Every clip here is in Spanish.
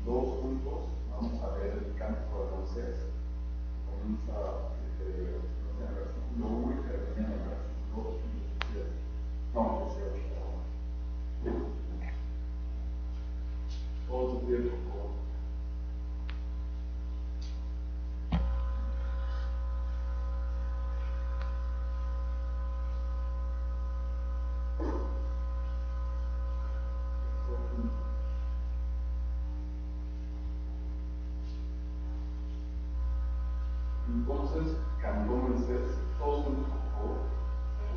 todos juntos vamos a ver el Cántico de Moisés, que comienza desde el versículo 1 y termina en el versículo 17. No, 18. Todos de pie, por favor. Entonces cantó Moisés, todos juntos, por favor.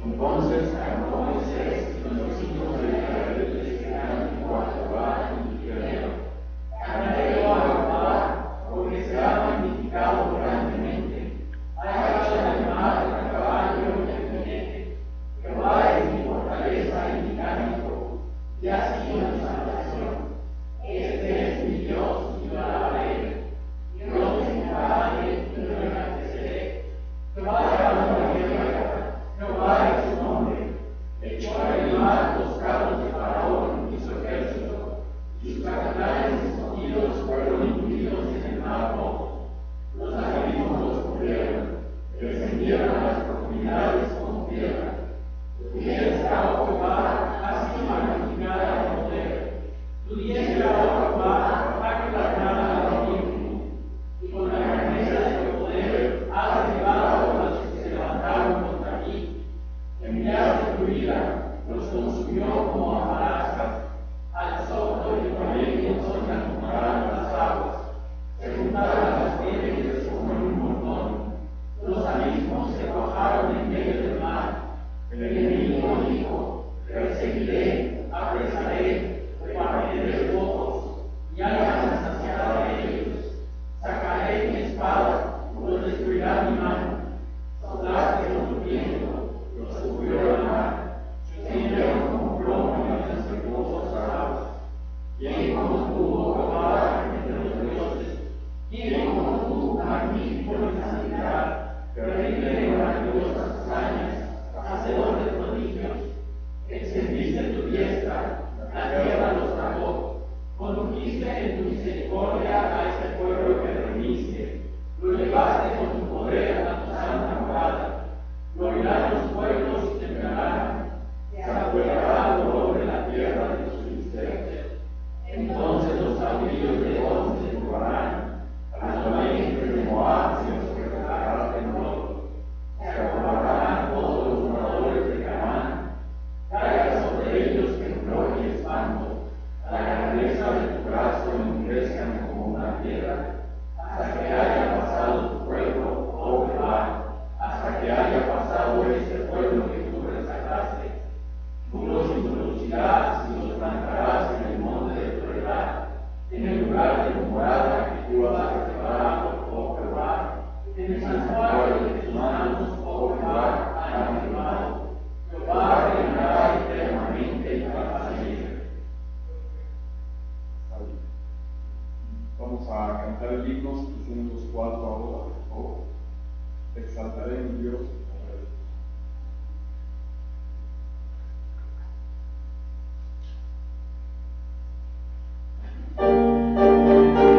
Entonces cantó Moisés y los hijos de Israel este cántico a Jehová y dijeron: Cantaré a Jehová, porque se ha magnificado grandemente, ha hecho al mar, al caballo y al jinete. Jehová es mi fortaleza y mi cántico, y ha sido mi salvación. Este es mi Dios y yo alabaré. Dios de mi Padre, y lo enalteceré. Jehová llamó la tierra, Jehová es su nombre. Echó al mar los carros de Faraón y su ejército, y sus capitanes escondidos fueron incluidos en el mar rojo. Los abismos los cubrieron, descendieron a las profundidades como tierra. Tu diestra, oh Jehová, ha sido magnificada en poder. Tu diestra, oh Jehová, ha gobernado la tierra. Y con la grandeza de tu poder has derribado a los que se levantaron contra ti. Enviaste tu ira, los consumió como hojarasca. Al soplo de tu aliento se juntaron las aguas, se juntaron las piedras como en un montón. Los abismos se cuajaron en medio del mar. El enemigo dijo: perseguiré, apresaré, repartiré lobos, y hayan saciado a ellos. Sacaré mi espada, los destruirá mi mano. Soplaste con tu viento, los cubrió la mar. Se hundieron como plomo en las respetuosas aguas. ¿Quién como tú, Jehová, entre los dioses? ¿Quién como tú, magnífico en santidad, terrible en grandiosas hazañas, hacedor de prodigios? Extendiste tu diestra, la tierra los tragó. Condujiste en tu misericordia a este pueblo que redimiste. Lo llevaste con tu poder a tu santa morada. Lo oirán los pueblos y temblarán. Se apoderará dolor de la tierra de los filisteos. Entonces los caudillos de On se turbarán. Las valientes de Moab se los recordará temblor. Se acobarán todos los moradores de Canaán. Caiga sobre ellos temblor y espanto. La grandeza de tu brazo endurezcan como una piedra, hasta que haya pasado tu pueblo, oh Jehová, hasta que haya pasado este pueblo que tú rescataste. Tú los introducirás y los plantarás en el monte de tu heredad, en el lugar de tu morada que tú has preparado, oh Jehová, en el santuario de tus manos, oh Jehová, han afirmado. Jehová reinará eternamente y para siempre. Vamos a cantar el himno 704 ahora, por favor. Te exaltaré, mi Dios. Eternamente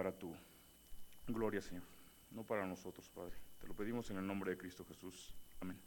para tu gloria, Señor, no para nosotros, Padre. Te lo pedimos en el nombre de Cristo Jesús. Amén.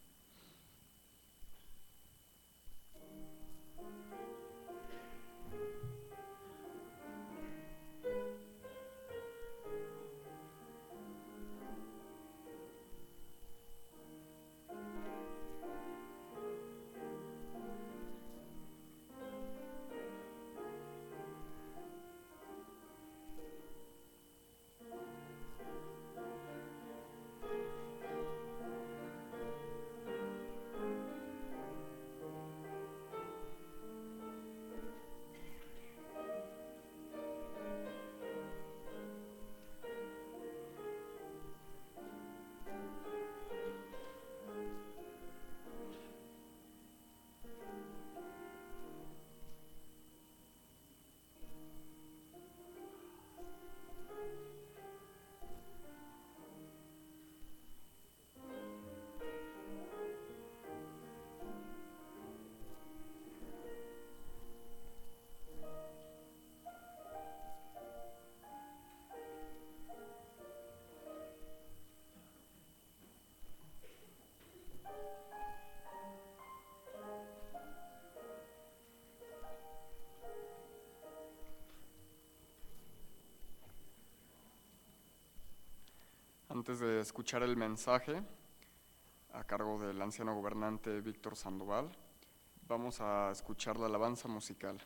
Antes de escuchar el mensaje a cargo del anciano gobernante Víctor Sandoval, vamos a escuchar la alabanza musical.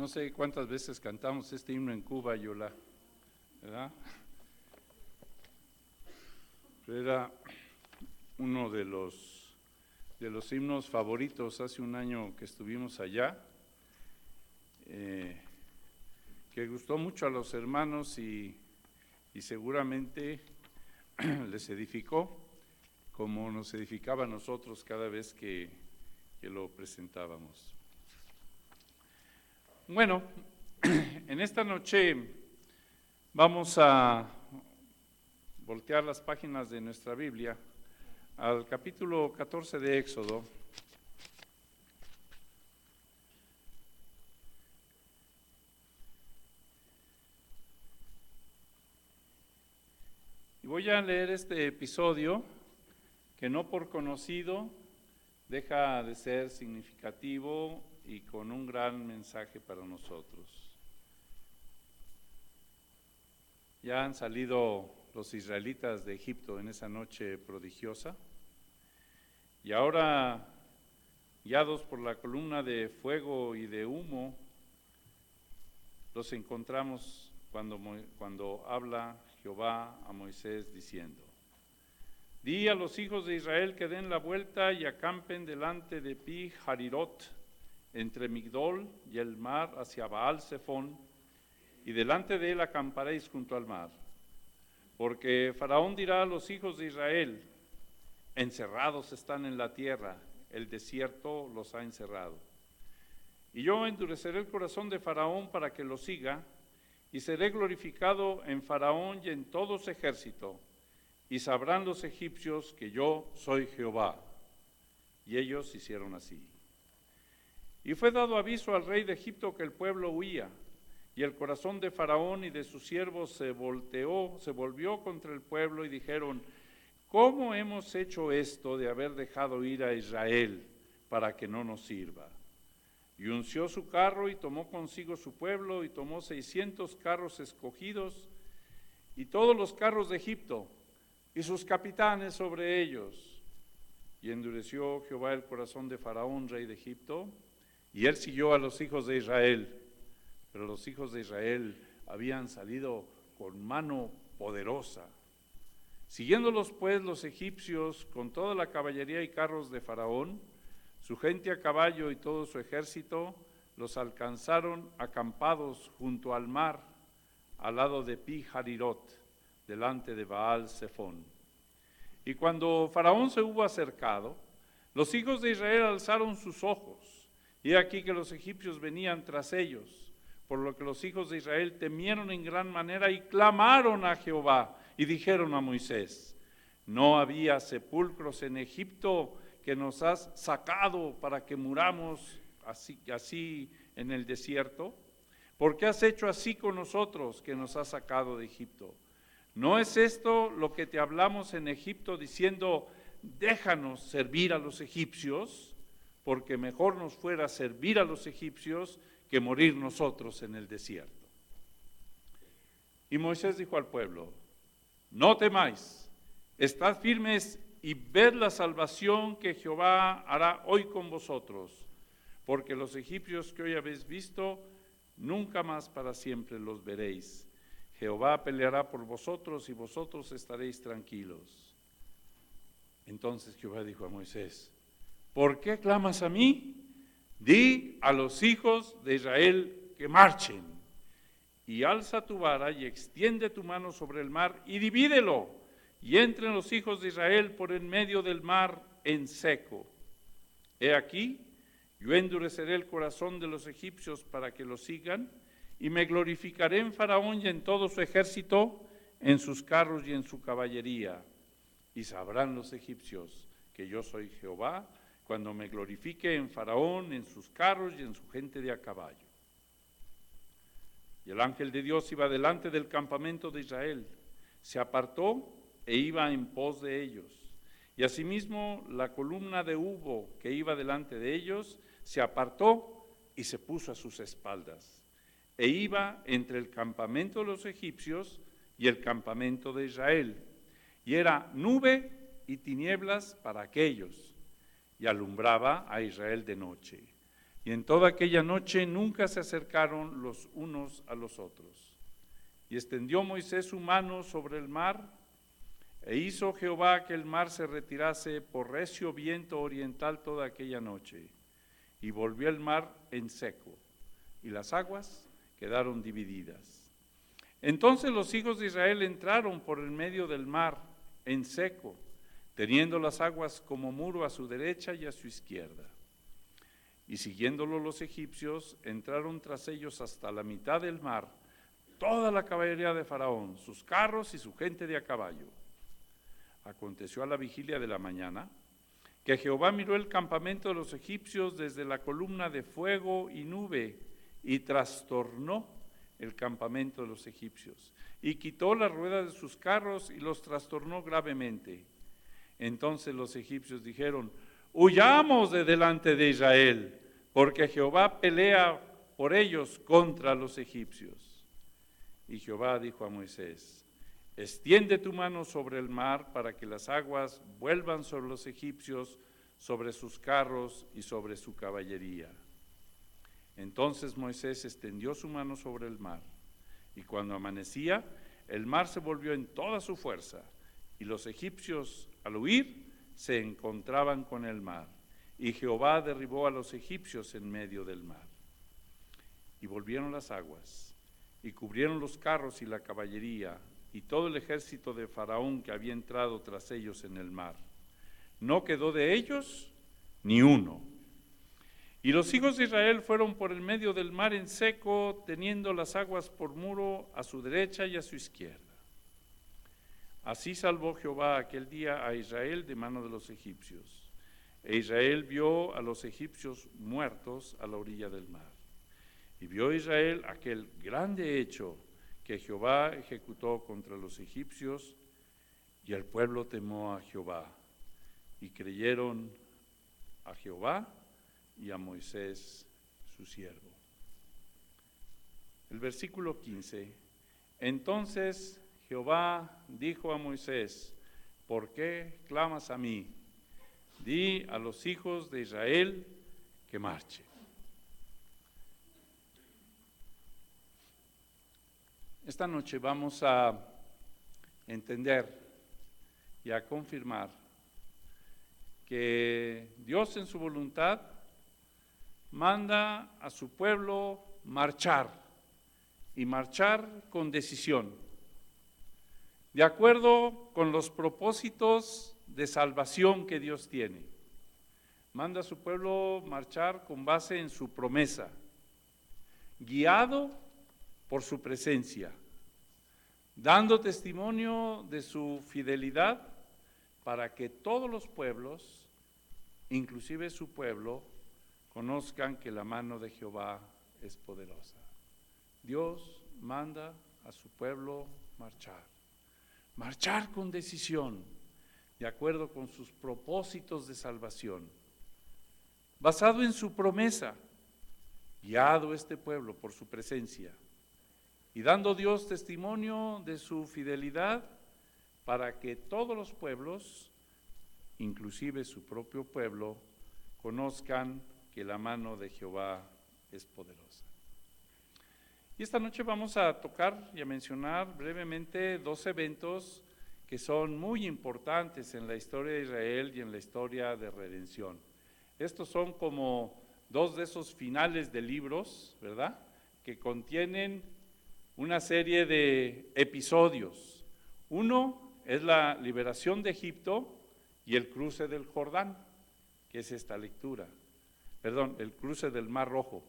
No sé cuántas veces cantamos este himno en Cuba, Yola, ¿verdad? Pero era uno de los himnos favoritos hace un año que estuvimos allá, que gustó mucho a los hermanos y seguramente les edificó como nos edificaba a nosotros cada vez que lo presentábamos. Bueno, en esta noche vamos a voltear las páginas de nuestra Biblia al capítulo 14 de Éxodo. Y voy a leer este episodio que no por conocido deja de ser significativo y con un gran mensaje para nosotros. Ya han salido los israelitas de Egipto en esa noche prodigiosa y ahora, guiados por la columna de fuego y de humo, los encontramos cuando habla Jehová a Moisés diciendo: Di a los hijos de Israel que den la vuelta y acampen delante de Pi Harirot, entre Migdol y el mar hacia Baal Zephón, y delante de él acamparéis junto al mar. Porque Faraón dirá a los hijos de Israel: encerrados están en la tierra, el desierto los ha encerrado. Y yo endureceré el corazón de Faraón para que lo siga, y seré glorificado en Faraón y en todo su ejército, y sabrán los egipcios que yo soy Jehová. Y ellos hicieron así. Y fue dado aviso al rey de Egipto que el pueblo huía, y el corazón de Faraón y de sus siervos se volvió contra el pueblo, y dijeron: ¿cómo hemos hecho esto de haber dejado ir a Israel para que no nos sirva? Y unció su carro y tomó consigo su pueblo, y tomó 600 carros escogidos, y todos los carros de Egipto, y sus capitanes sobre ellos. Y endureció Jehová el corazón de Faraón, rey de Egipto, y él siguió a los hijos de Israel. Pero los hijos de Israel habían salido con mano poderosa. Siguiéndolos pues los egipcios con toda la caballería y carros de Faraón, su gente a caballo y todo su ejército, los alcanzaron acampados junto al mar, al lado de Pi Harirot, delante de Baal Zephón. Y cuando Faraón se hubo acercado, los hijos de Israel alzaron sus ojos, y aquí que los egipcios venían tras ellos, por lo que los hijos de Israel temieron en gran manera y clamaron a Jehová, y dijeron a Moisés: ¿no había sepulcros en Egipto que nos has sacado para que muramos así en el desierto? ¿Por qué has hecho así con nosotros que nos has sacado de Egipto? ¿No es esto lo que te hablamos en Egipto diciendo: déjanos servir a los egipcios? Porque mejor nos fuera servir a los egipcios que morir nosotros en el desierto. Y Moisés dijo al pueblo: no temáis, estad firmes y ved la salvación que Jehová hará hoy con vosotros, porque los egipcios que hoy habéis visto, nunca más para siempre los veréis. Jehová peleará por vosotros y vosotros estaréis tranquilos. Entonces Jehová dijo a Moisés: ¿por qué clamas a mí? Di a los hijos de Israel que marchen, y alza tu vara y extiende tu mano sobre el mar y divídelo, y entren los hijos de Israel por en medio del mar en seco. He aquí, yo endureceré el corazón de los egipcios para que lo sigan, y me glorificaré en Faraón y en todo su ejército, en sus carros y en su caballería. Y sabrán los egipcios que yo soy Jehová, cuando me glorifique en Faraón, en sus carros y en su gente de a caballo. Y el ángel de Dios iba delante del campamento de Israel, se apartó e iba en pos de ellos. Y asimismo la columna de humo que iba delante de ellos se apartó y se puso a sus espaldas. E iba entre el campamento de los egipcios y el campamento de Israel. Y era nube y tinieblas para aquellos, y alumbraba a Israel de noche. Y en toda aquella noche nunca se acercaron los unos a los otros. Y extendió Moisés su mano sobre el mar, e hizo Jehová que el mar se retirase por recio viento oriental toda aquella noche. Y volvió el mar en seco, y las aguas quedaron divididas. Entonces los hijos de Israel entraron por el medio del mar en seco, teniendo las aguas como muro a su derecha y a su izquierda. Y siguiéndolo los egipcios, entraron tras ellos hasta la mitad del mar, toda la caballería de Faraón, sus carros y su gente de a caballo. Aconteció a la vigilia de la mañana, que Jehová miró el campamento de los egipcios desde la columna de fuego y nube, y trastornó el campamento de los egipcios, y quitó las ruedas de sus carros y los trastornó gravemente. Entonces los egipcios dijeron: huyamos de delante de Israel, porque Jehová pelea por ellos contra los egipcios. Y Jehová dijo a Moisés: extiende tu mano sobre el mar para que las aguas vuelvan sobre los egipcios, sobre sus carros y sobre su caballería. Entonces Moisés extendió su mano sobre el mar, y cuando amanecía, el mar se volvió en toda su fuerza, y los egipcios, al huir, se encontraban con el mar, y Jehová derribó a los egipcios en medio del mar. Y volvieron las aguas, y cubrieron los carros y la caballería, y todo el ejército de Faraón que había entrado tras ellos en el mar. No quedó de ellos ni uno. Y los hijos de Israel fueron por el medio del mar en seco, teniendo las aguas por muro a su derecha y a su izquierda. Así salvó Jehová aquel día a Israel de mano de los egipcios. E Israel vio a los egipcios muertos a la orilla del mar. Y vio Israel aquel grande hecho que Jehová ejecutó contra los egipcios, y el pueblo temó a Jehová, y creyeron a Jehová y a Moisés su siervo. El versículo 15. Entonces Jehová dijo a Moisés: ¿por qué clamas a mí? Di a los hijos de Israel que marchen. Esta noche vamos a entender y a confirmar que Dios en su voluntad manda a su pueblo marchar, y marchar con decisión, de acuerdo con los propósitos de salvación que Dios tiene. Manda a su pueblo marchar con base en su promesa, guiado por su presencia, dando testimonio de su fidelidad para que todos los pueblos, inclusive su pueblo, conozcan que la mano de Jehová es poderosa. Dios manda a su pueblo marchar con decisión, de acuerdo con sus propósitos de salvación, basado en su promesa, guiado este pueblo por su presencia, y dando Dios testimonio de su fidelidad para que todos los pueblos, inclusive su propio pueblo, conozcan que la mano de Jehová es poderosa. Y esta noche vamos a tocar y a mencionar brevemente dos eventos que son muy importantes en la historia de Israel y en la historia de redención. Estos son como dos de esos finales de libros, ¿verdad?, que contienen una serie de episodios. Uno es la liberación de Egipto y el cruce del Jordán, que es esta lectura. El cruce del Mar Rojo.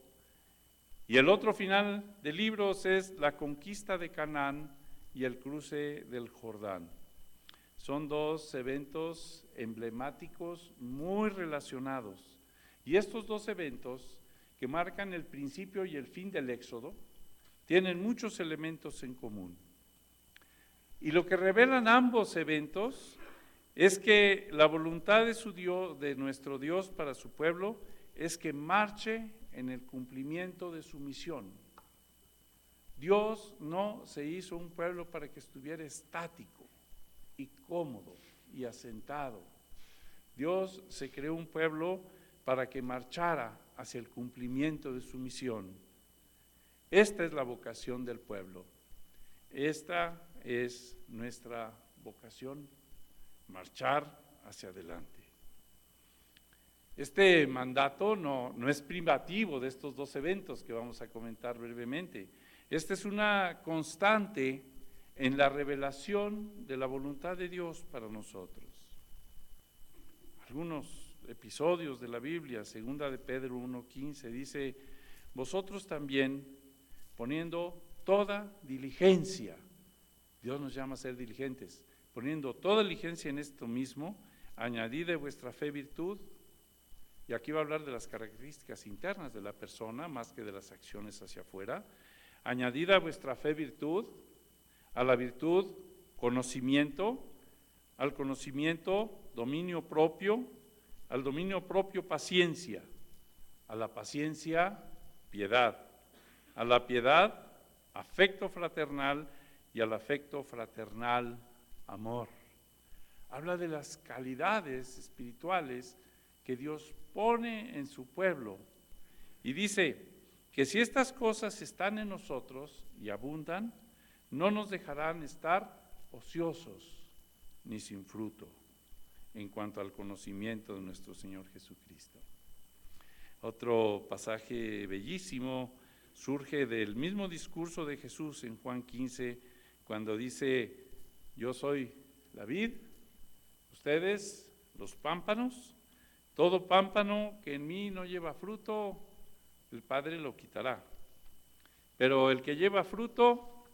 Y el otro final de libros es la conquista de Canaán y el cruce del Jordán. Son dos eventos emblemáticos muy relacionados. Y estos dos eventos, que marcan el principio y el fin del Éxodo, tienen muchos elementos en común. Y lo que revelan ambos eventos es que la voluntad de su Dios, de nuestro Dios para su pueblo, es que marche en el cumplimiento de su misión. Dios no se hizo un pueblo para que estuviera estático y cómodo y asentado. Dios se creó un pueblo para que marchara hacia el cumplimiento de su misión. Esta es la vocación del pueblo. Esta es nuestra vocación, marchar hacia adelante. Este mandato no es privativo de estos dos eventos que vamos a comentar brevemente. Esta es una constante en la revelación de la voluntad de Dios para nosotros. Algunos episodios de la Biblia, segunda de Pedro 1:15, dice: vosotros también, poniendo toda diligencia, Dios nos llama a ser diligentes, poniendo toda diligencia en esto mismo, añadid de vuestra fe virtud. Y aquí va a hablar de las características internas de la persona, más que de las acciones hacia afuera. Añadid a vuestra fe virtud, a la virtud conocimiento, al conocimiento dominio propio, al dominio propio paciencia, a la paciencia piedad, a la piedad afecto fraternal y al afecto fraternal amor. Habla de las calidades espirituales que Dios pone en su pueblo y dice que si estas cosas están en nosotros y abundan, no nos dejarán estar ociosos ni sin fruto en cuanto al conocimiento de nuestro Señor Jesucristo. Otro pasaje bellísimo surge del mismo discurso de Jesús en Juan 15, cuando dice: yo soy la vid, ustedes los pámpanos. Todo pámpano que en mí no lleva fruto, el Padre lo quitará. Pero el que lleva fruto,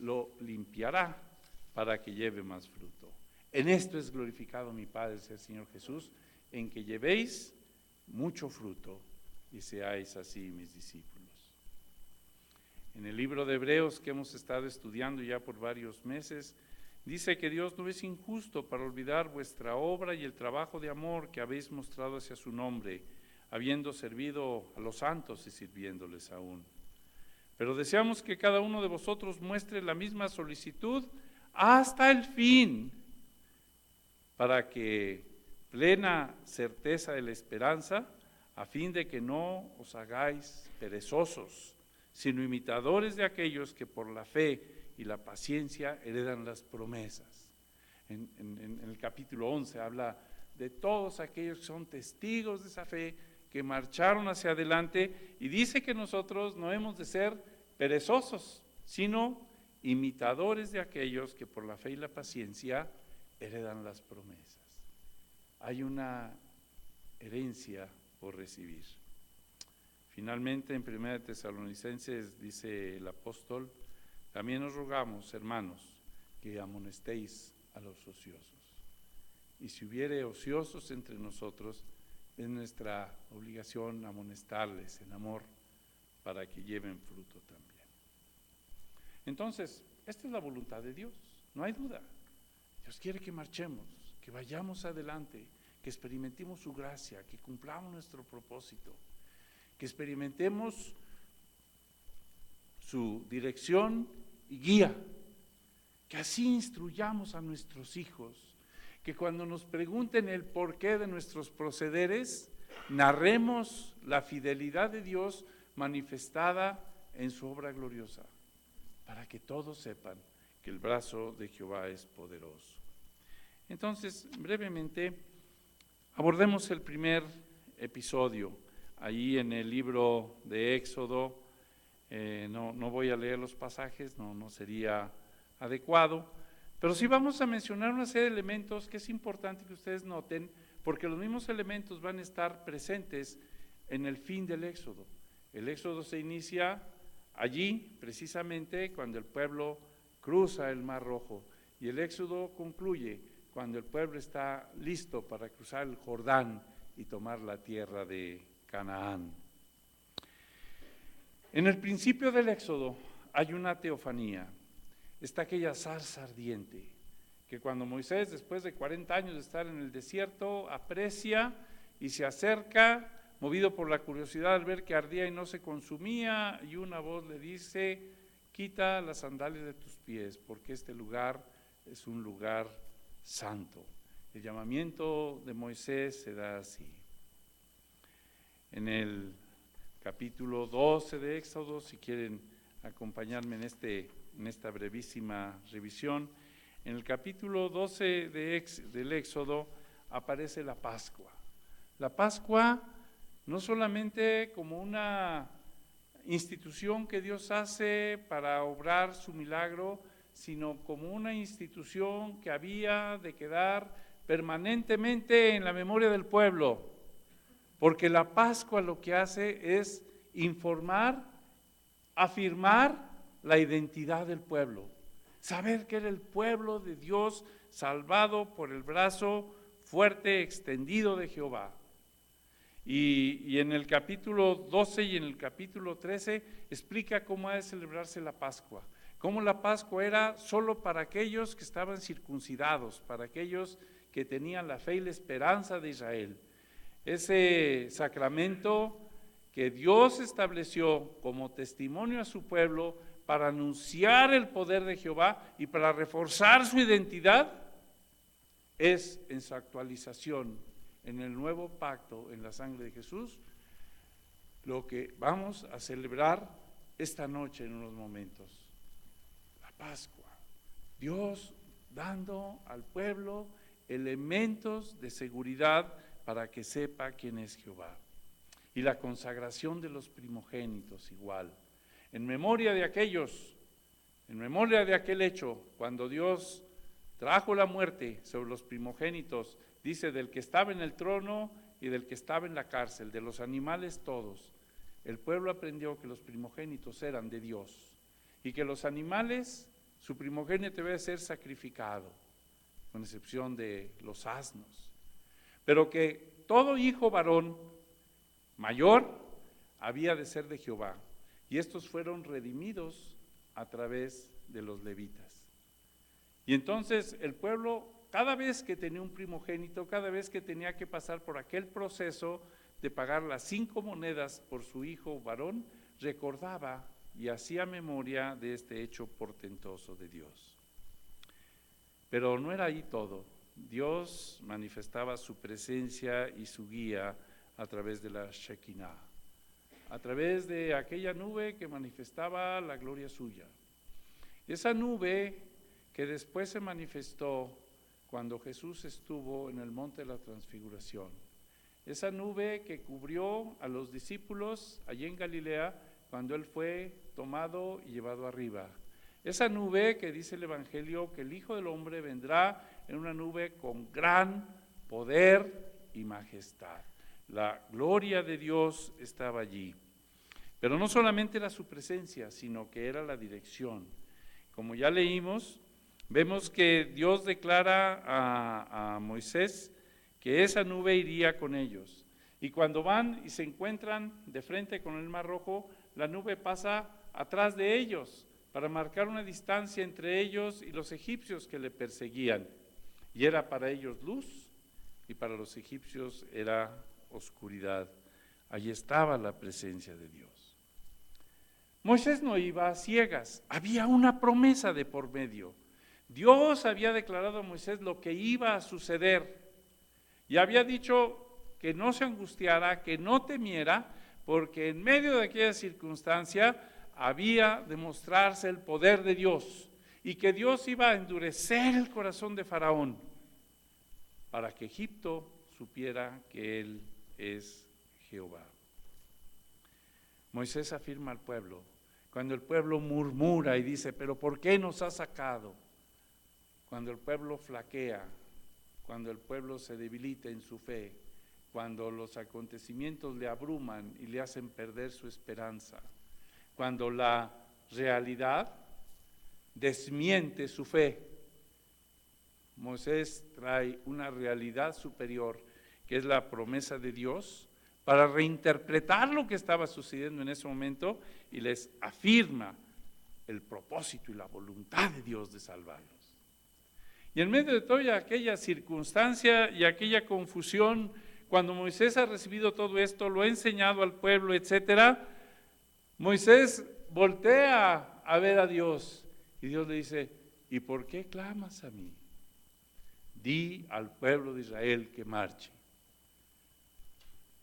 lo limpiará para que lleve más fruto. En esto es glorificado mi Padre, el Señor Jesús, en que llevéis mucho fruto y seáis así mis discípulos. En el libro de Hebreos que hemos estado estudiando ya por varios meses, dice que Dios no es injusto para olvidar vuestra obra y el trabajo de amor que habéis mostrado hacia su nombre, habiendo servido a los santos y sirviéndoles aún. Pero deseamos que cada uno de vosotros muestre la misma solicitud hasta el fin, para que plena certeza de la esperanza, a fin de que no os hagáis perezosos, sino imitadores de aquellos que por la fe y la paciencia heredan las promesas. En el capítulo 11 habla de todos aquellos que son testigos de esa fe, que marcharon hacia adelante, y dice que nosotros no hemos de ser perezosos, sino imitadores de aquellos que por la fe y la paciencia heredan las promesas. Hay una herencia por recibir. Finalmente, en 1 Tesalonicenses dice el apóstol: también os rogamos, hermanos, que amonestéis a los ociosos. Y si hubiere ociosos entre nosotros, es nuestra obligación amonestarles en amor para que lleven fruto también. Entonces, esta es la voluntad de Dios, no hay duda. Dios quiere que marchemos, que vayamos adelante, que experimentemos su gracia, que cumplamos nuestro propósito, que experimentemos su dirección y guía, que así instruyamos a nuestros hijos, que cuando nos pregunten el porqué de nuestros procederes, narremos la fidelidad de Dios manifestada en su obra gloriosa, para que todos sepan que el brazo de Jehová es poderoso. Entonces, brevemente, abordemos el primer episodio, ahí en el libro de Éxodo. No voy a leer los pasajes, no sería adecuado, pero sí vamos a mencionar una serie de elementos que es importante que ustedes noten, porque los mismos elementos van a estar presentes en el fin del Éxodo. El Éxodo se inicia allí, precisamente, cuando el pueblo cruza el Mar Rojo, y el Éxodo concluye cuando el pueblo está listo para cruzar el Jordán y tomar la tierra de Canaán. En el principio del Éxodo hay una teofanía, está aquella zarza ardiente, que cuando Moisés, después de 40 años de estar en el desierto, aprecia y se acerca, movido por la curiosidad al ver que ardía y no se consumía, y una voz le dice: quita las sandalias de tus pies, porque este lugar es un lugar santo. El llamamiento de Moisés se da así. en el capítulo 12 de Éxodo, si quieren acompañarme en esta brevísima revisión. En el capítulo 12 del Éxodo aparece la Pascua. La Pascua no solamente como una institución que Dios hace para obrar su milagro, sino como una institución que había de quedar permanentemente en la memoria del pueblo, porque la Pascua lo que hace es informar, afirmar la identidad del pueblo, saber que era el pueblo de Dios salvado por el brazo fuerte extendido de Jehová. Y en el capítulo 12 y en el capítulo 13 explica cómo ha de celebrarse la Pascua, cómo la Pascua era solo para aquellos que estaban circuncidados, para aquellos que tenían la fe y la esperanza de Israel. Ese sacramento que Dios estableció como testimonio a su pueblo para anunciar el poder de Jehová y para reforzar su identidad, es en su actualización, en el nuevo pacto, en la sangre de Jesús, lo que vamos a celebrar esta noche en unos momentos. La Pascua. Dios dando al pueblo elementos de seguridad para que sepa quién es Jehová. Y la consagración de los primogénitos igual. En memoria de aquellos, en memoria de aquel hecho, cuando Dios trajo la muerte sobre los primogénitos, dice del que estaba en el trono y del que estaba en la cárcel, de los animales todos. El pueblo aprendió que los primogénitos eran de Dios y que los animales, su primogénito debe ser sacrificado, con excepción de los asnos. Pero que todo hijo varón mayor había de ser de Jehová, y estos fueron redimidos a través de los levitas. Y entonces el pueblo, cada vez que tenía un primogénito, cada vez que tenía que pasar por aquel proceso de pagar las 5 monedas por su hijo varón, recordaba y hacía memoria de este hecho portentoso de Dios. Pero no era ahí todo. Dios manifestaba su presencia y su guía a través de la Shekinah, a través de aquella nube que manifestaba la gloria suya. Esa nube que después se manifestó cuando Jesús estuvo en el monte de la transfiguración. Esa nube que cubrió a los discípulos allí en Galilea cuando él fue tomado y llevado arriba. Esa nube que dice el Evangelio que el Hijo del Hombre vendrá en una nube con gran poder y majestad. La gloria de Dios estaba allí. Pero no solamente era su presencia, sino que era la dirección. Como ya leímos, vemos que Dios declara a Moisés que esa nube iría con ellos. Y cuando van y se encuentran de frente con el Mar Rojo, la nube pasa atrás de ellos para marcar una distancia entre ellos y los egipcios que le perseguían. Y era para ellos luz y para los egipcios era oscuridad. Allí estaba la presencia de Dios. Moisés no iba a ciegas, había una promesa de por medio. Dios había declarado a Moisés lo que iba a suceder y había dicho que no se angustiara, que no temiera, porque en medio de aquella circunstancia había de mostrarse el poder de Dios y que Dios iba a endurecer el corazón de Faraón para que Egipto supiera que Él es Jehová. Moisés afirma al pueblo, cuando el pueblo murmura y dice, pero ¿por qué nos ha sacado? Cuando el pueblo flaquea, cuando el pueblo se debilita en su fe, cuando los acontecimientos le abruman y le hacen perder su esperanza, cuando la realidad desmiente su fe, Moisés trae una realidad superior, que es la promesa de Dios, para reinterpretar lo que estaba sucediendo en ese momento y les afirma el propósito y la voluntad de Dios de salvarlos. Y en medio de toda aquella circunstancia y aquella confusión, cuando Moisés ha recibido todo esto, lo ha enseñado al pueblo, etcétera, Moisés voltea a ver a Dios y Dios le dice, ¿y por qué clamas a mí? Di al pueblo de Israel que marche.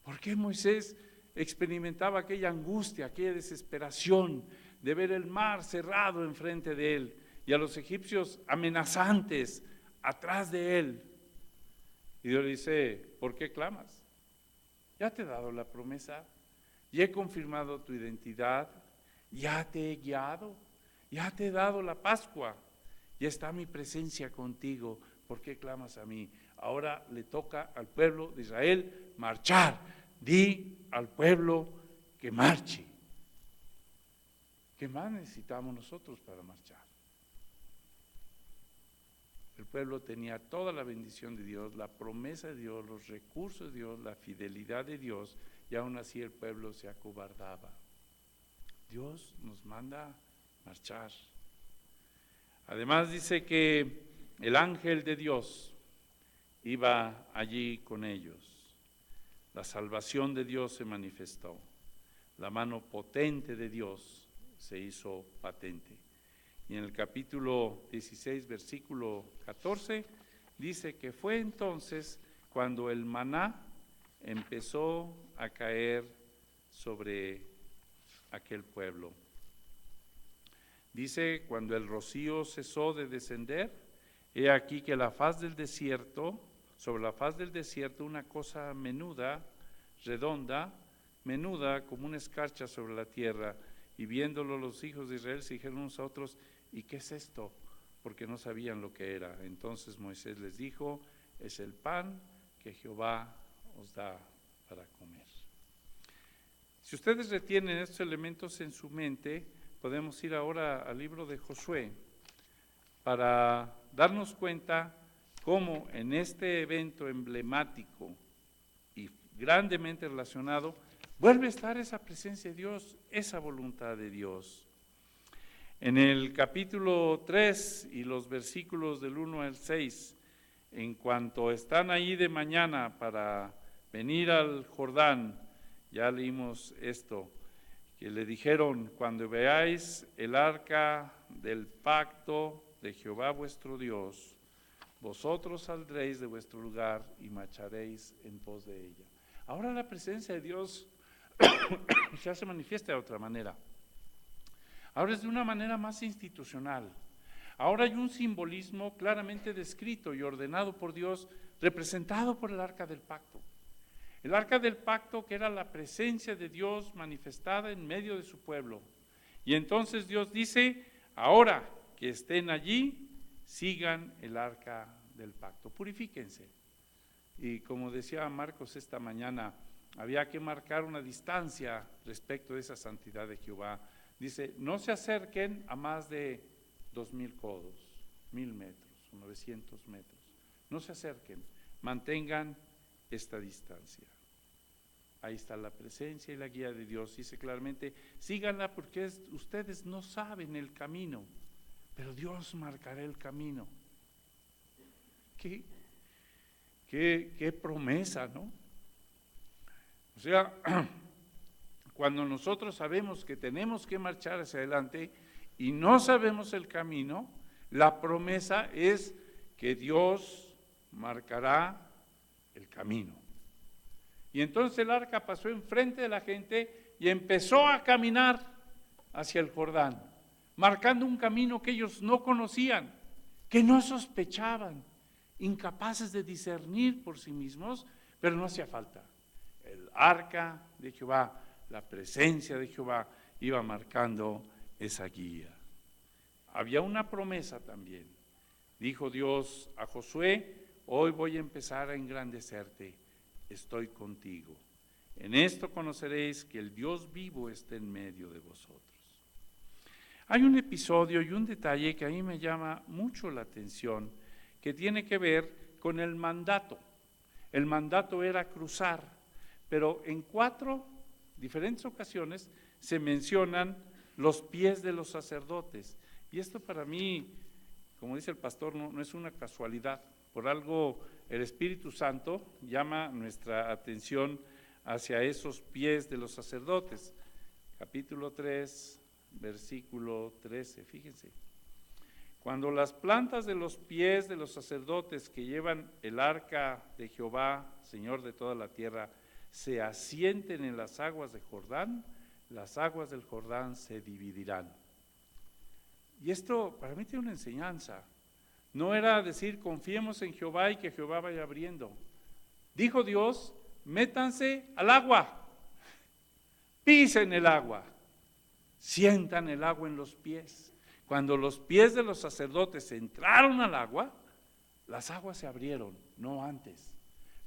¿Por qué Moisés experimentaba aquella angustia, aquella desesperación de ver el mar cerrado enfrente de él y a los egipcios amenazantes atrás de él. Y Dios le dice, ¿por qué clamas? Ya te he dado la promesa, ya he confirmado tu identidad, ya te he guiado, ya te he dado la Pascua, ya está mi presencia contigo, ¿por qué clamas a mí? Ahora le toca al pueblo de Israel marchar. Di al pueblo que marche. ¿Qué más necesitamos nosotros para marchar? El pueblo tenía toda la bendición de Dios, la promesa de Dios, los recursos de Dios, la fidelidad de Dios, y aún así el pueblo se acobardaba. Dios nos manda marchar. Además dice que el ángel de Dios iba allí con ellos. La salvación de Dios se manifestó. La mano potente de Dios se hizo patente. Y en el capítulo 16, versículo 14, dice que fue entonces cuando el maná empezó a caer sobre aquel pueblo. Dice, cuando el rocío cesó de descender, he aquí que la faz del desierto, sobre la faz del desierto, una cosa menuda, redonda, menuda como una escarcha sobre la tierra, y viéndolo los hijos de Israel se dijeron unos a otros, ¿y qué es esto? Porque no sabían lo que era. Entonces Moisés les dijo, es el pan que Jehová os da para comer. Si ustedes retienen estos elementos en su mente, podemos ir ahora al libro de Josué para darnos cuenta cómo en este evento emblemático y grandemente relacionado, vuelve a estar esa presencia de Dios, esa voluntad de Dios. En el capítulo 3 y los versículos del 1 al 6, en cuanto están ahí de mañana para venir al Jordán, ya leímos esto, que le dijeron, cuando veáis el arca del pacto de Jehová vuestro Dios, vosotros saldréis de vuestro lugar y marcharéis en pos de ella. Ahora la presencia de Dios ya se manifiesta de otra manera. Ahora es de una manera más institucional. Ahora hay un simbolismo claramente descrito y ordenado por Dios, representado por el arca del pacto. El arca del pacto, que era la presencia de Dios manifestada en medio de su pueblo. Y entonces Dios dice, ahora que estén allí, sigan el arca del pacto, purifíquense. Y como decía Marcos esta mañana, había que marcar una distancia respecto de esa santidad de Jehová. Dice, no se acerquen a más de 2000 codos, 1000 metros, 900 metros. No se acerquen, mantengan esta distancia. Ahí está la presencia y la guía de Dios. Dice claramente, síganla porque ustedes no saben el camino, pero Dios marcará el camino. Qué promesa, ¿no? O sea, cuando nosotros sabemos que tenemos que marchar hacia adelante y no sabemos el camino, la promesa es que Dios marcará el camino. Y entonces el arca pasó enfrente de la gente y empezó a caminar hacia el Jordán, marcando un camino que ellos no conocían, que no sospechaban, incapaces de discernir por sí mismos, pero no hacía falta. El arca de Jehová, la presencia de Jehová, iba marcando esa guía. Había una promesa también. Dijo Dios a Josué, hoy voy a empezar a engrandecerte, estoy contigo. En esto conoceréis que el Dios vivo está en medio de vosotros. Hay un episodio y un detalle que a mí me llama mucho la atención, que tiene que ver con el mandato. El mandato era cruzar, pero en 4 diferentes ocasiones se mencionan los pies de los sacerdotes. Y esto para mí, como dice el pastor, no es una casualidad. Por algo el Espíritu Santo llama nuestra atención hacia esos pies de los sacerdotes. Capítulo 3, versículo 13, fíjense. Cuando las plantas de los pies de los sacerdotes que llevan el arca de Jehová, Señor de toda la tierra, se asienten en las aguas de Jordán, las aguas del Jordán se dividirán. Y esto para mí tiene una enseñanza. No era decir confiemos en Jehová y que Jehová vaya abriendo. Dijo Dios, métanse al agua, pisen el agua, sientan el agua en los pies. Cuando los pies de los sacerdotes entraron al agua, las aguas se abrieron, no antes.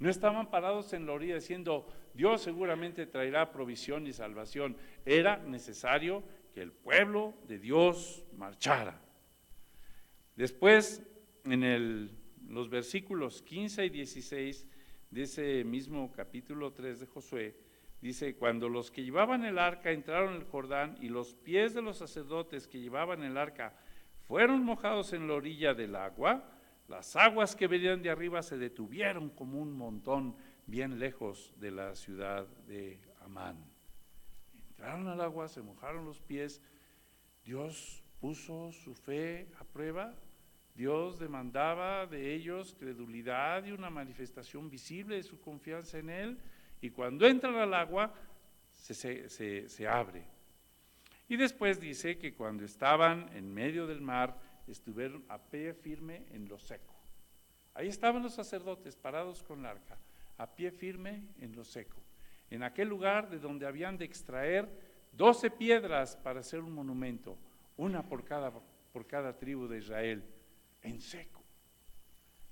No estaban parados en la orilla diciendo, Dios seguramente traerá provisión y salvación. Era necesario que el pueblo de Dios marchara. Después, en los versículos 15 y 16 de ese mismo capítulo 3 de Josué, dice, cuando los que llevaban el arca entraron en el Jordán y los pies de los sacerdotes que llevaban el arca fueron mojados en la orilla del agua, las aguas que venían de arriba se detuvieron como un montón bien lejos de la ciudad de Amán. Entraron al agua, se mojaron los pies, Dios puso su fe a prueba, Dios demandaba de ellos credulidad y una manifestación visible de su confianza en Él, y cuando entran al agua se abre. Y después dice que cuando estaban en medio del mar, estuvieron a pie firme en lo seco. Ahí estaban los sacerdotes parados con el arca, a pie firme en lo seco. En aquel lugar de donde habían de extraer 12 piedras para hacer un monumento, una por cada tribu de Israel, en seco.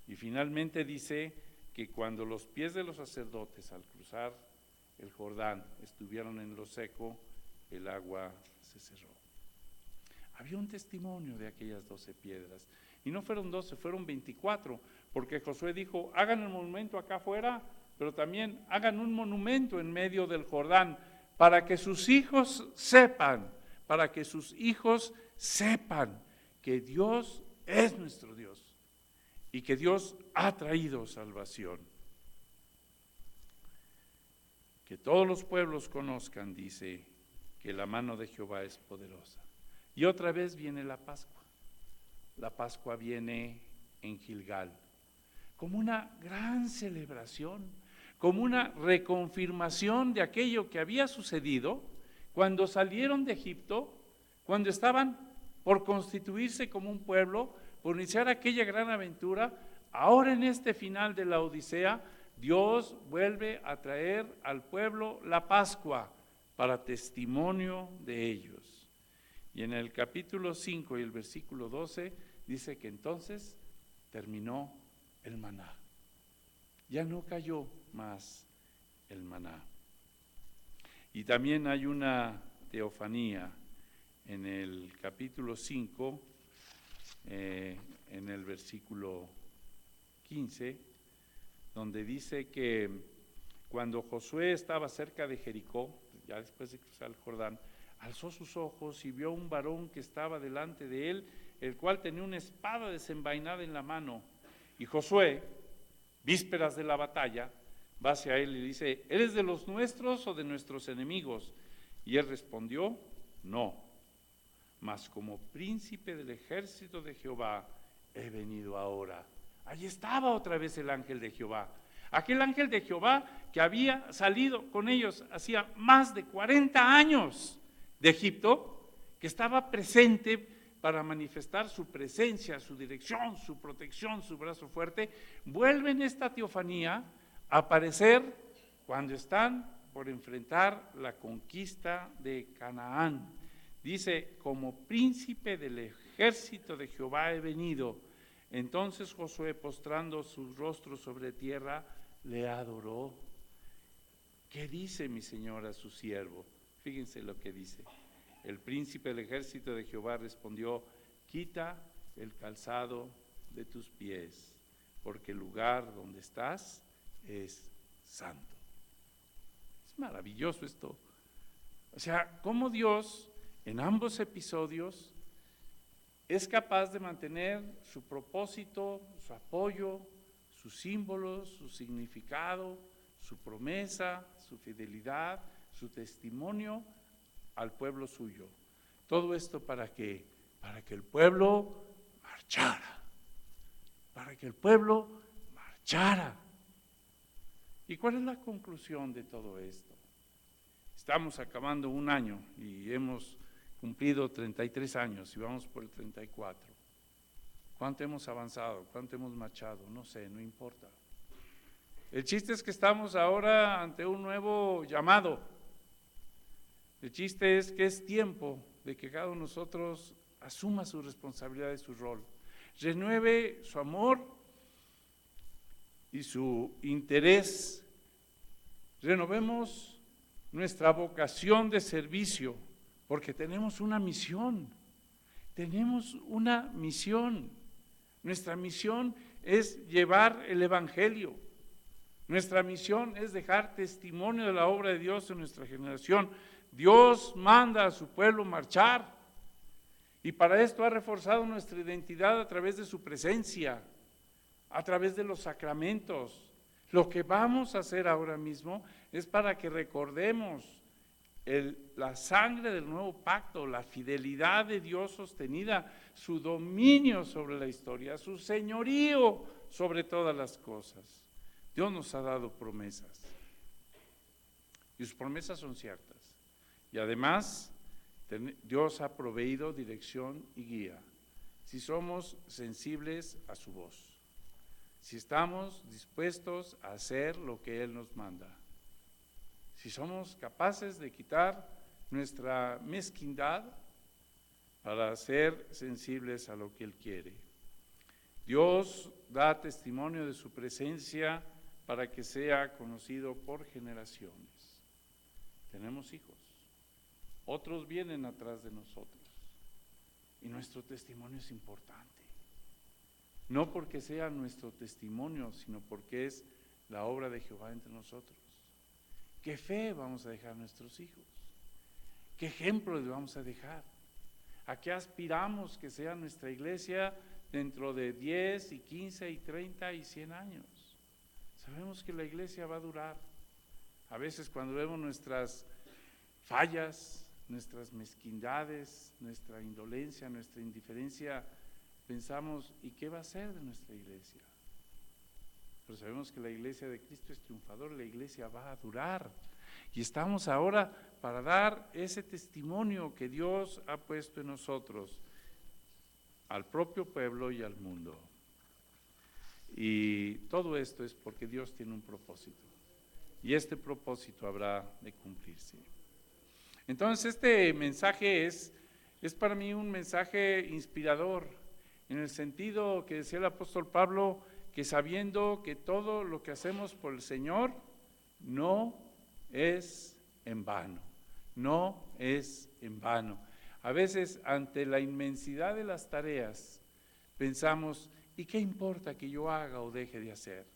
Y finalmente dice que cuando los pies de los sacerdotes al cruzar el Jordán estuvieron en lo seco, el agua se cerró. Había un testimonio de aquellas 12 piedras. Y no fueron 12, fueron 24, porque Josué dijo, hagan el monumento acá afuera, pero también hagan un monumento en medio del Jordán, para que sus hijos sepan, que Dios es nuestro Dios y que Dios ha traído salvación. Que todos los pueblos conozcan, dice, que la mano de Jehová es poderosa. Y otra vez viene la Pascua. La Pascua viene en Gilgal, como una gran celebración, como una reconfirmación de aquello que había sucedido cuando salieron de Egipto, cuando estaban por constituirse como un pueblo, por iniciar aquella gran aventura. Ahora en este final de la Odisea, Dios vuelve a traer al pueblo la Pascua para testimonio de ellos. Y en el capítulo 5 y el versículo 12 dice que entonces terminó el maná. Ya no cayó más el maná. Y también hay una teofanía en el capítulo 5, en el versículo 15, donde dice que cuando Josué estaba cerca de Jericó, ya después de cruzar el Jordán, alzó sus ojos y vio un varón que estaba delante de él, el cual tenía una espada desenvainada en la mano. Y Josué, vísperas de la batalla, va hacia él y dice, ¿eres de los nuestros o de nuestros enemigos? Y él respondió, no, mas como príncipe del ejército de Jehová he venido ahora. Allí estaba otra vez el ángel de Jehová. Aquel ángel de Jehová que había salido con ellos hacía más de 40 años de Egipto, que estaba presente para manifestar su presencia, su dirección, su protección, su brazo fuerte, vuelve en esta teofanía a aparecer cuando están por enfrentar la conquista de Canaán. Dice, como príncipe del ejército de Jehová he venido. Entonces Josué, postrando su rostro sobre tierra, le adoró. ¿Qué dice mi señor a su siervo? Fíjense lo que dice. El príncipe del ejército de Jehová respondió, quita el calzado de tus pies, porque el lugar donde estás es santo. Es maravilloso esto. O sea, cómo Dios en ambos episodios es capaz de mantener su propósito, su apoyo, sus símbolos, su significado, su promesa, su fidelidad, su testimonio al pueblo suyo. Todo esto ¿para qué? Para que el pueblo marchara. Para que el pueblo marchara. ¿Y cuál es la conclusión de todo esto? Estamos acabando un año y hemos cumplido 33 años y vamos por el 34. ¿Cuánto hemos avanzado? ¿Cuánto hemos marchado? No sé, no importa. El chiste es que estamos ahora ante un nuevo llamado. El chiste es que es tiempo de que cada uno de nosotros asuma su responsabilidad y su rol, renueve su amor y su interés, renovemos nuestra vocación de servicio, porque tenemos una misión, Nuestra misión es llevar el Evangelio, nuestra misión es dejar testimonio de la obra de Dios en nuestra generación. Dios manda a su pueblo marchar y para esto ha reforzado nuestra identidad a través de su presencia, a través de los sacramentos. Lo que vamos a hacer ahora mismo es para que recordemos la sangre del nuevo pacto, la fidelidad de Dios sostenida, su dominio sobre la historia, su señorío sobre todas las cosas. Dios nos ha dado promesas y sus promesas son ciertas. Y además, Dios ha proveído dirección y guía, si somos sensibles a su voz, si estamos dispuestos a hacer lo que Él nos manda, si somos capaces de quitar nuestra mezquindad para ser sensibles a lo que Él quiere. Dios da testimonio de su presencia para que sea conocido por generaciones. Tenemos hijos. Otros vienen atrás de nosotros y nuestro testimonio es importante. No porque sea nuestro testimonio, sino porque es la obra de Jehová entre nosotros. ¿Qué fe vamos a dejar a nuestros hijos? ¿Qué ejemplo les vamos a dejar? ¿A qué aspiramos que sea nuestra iglesia dentro de 10 y 15 y 30 y 100 años? Sabemos que la iglesia va a durar. A veces cuando vemos nuestras fallas, nuestras mezquindades, nuestra indolencia, nuestra indiferencia, pensamos, ¿y qué va a ser de nuestra iglesia? Pero sabemos que la iglesia de Cristo es triunfadora, la iglesia va a durar. Y estamos ahora para dar ese testimonio que Dios ha puesto en nosotros, al propio pueblo y al mundo. Y todo esto es porque Dios tiene un propósito. Y este propósito habrá de cumplirse. Entonces este mensaje es para mí un mensaje inspirador, en el sentido que decía el apóstol Pablo, que sabiendo que todo lo que hacemos por el Señor no es en vano, no es en vano. A veces ante la inmensidad de las tareas pensamos, ¿y qué importa que yo haga o deje de hacer?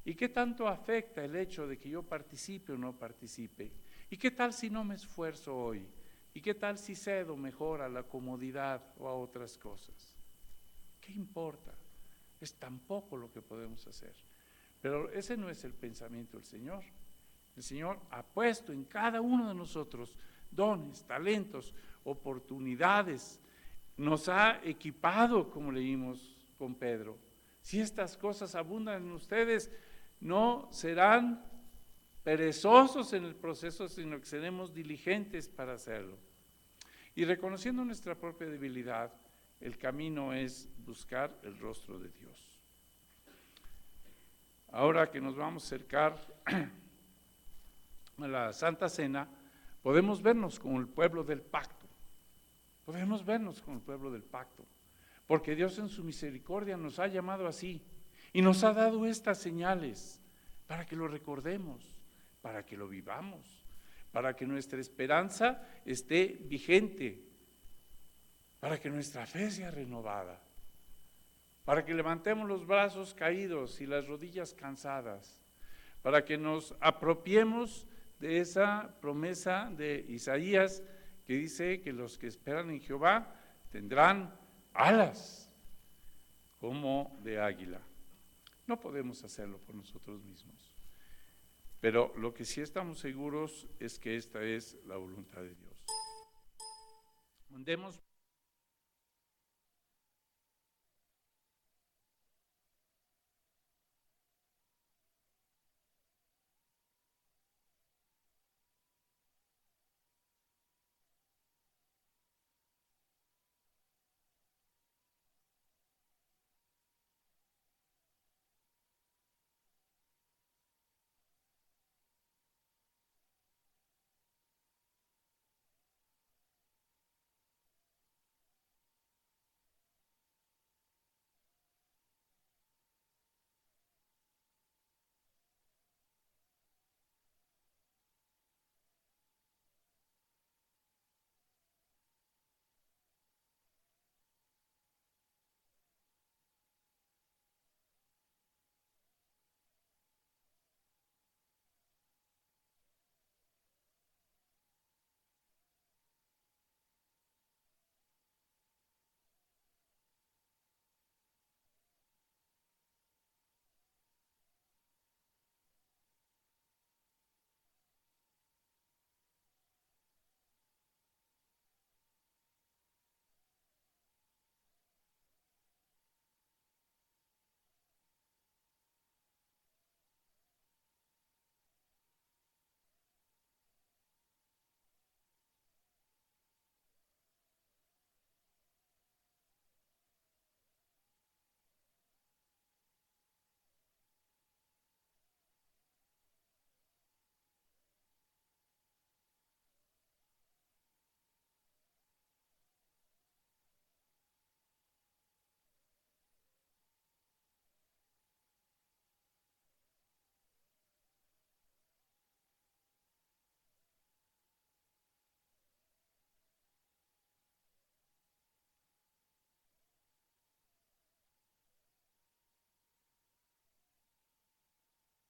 ¿Y qué tanto afecta el hecho de que yo participe o no participe? ¿Y qué tal si no me esfuerzo hoy? ¿Y qué tal si cedo mejor a la comodidad o a otras cosas? ¿Qué importa? Es tan poco lo que podemos hacer. Pero ese no es el pensamiento del Señor. El Señor ha puesto en cada uno de nosotros dones, talentos, oportunidades. Nos ha equipado, como leímos con Pedro. Si estas cosas abundan en ustedes, no serán perezosos en el proceso, sino que seremos diligentes para hacerlo. Y reconociendo nuestra propia debilidad, el camino es buscar el rostro de Dios. Ahora que nos vamos a acercar a la Santa Cena, podemos vernos como el pueblo del pacto. Podemos vernos como el pueblo del pacto, porque Dios en su misericordia nos ha llamado así y nos ha dado estas señales para que lo recordemos, para que lo vivamos, para que nuestra esperanza esté vigente, para que nuestra fe sea renovada, para que levantemos los brazos caídos y las rodillas cansadas, para que nos apropiemos de esa promesa de Isaías que dice que los que esperan en Jehová tendrán alas como de águila. No podemos hacerlo por nosotros mismos, pero lo que sí estamos seguros es que esta es la voluntad de Dios. Andemos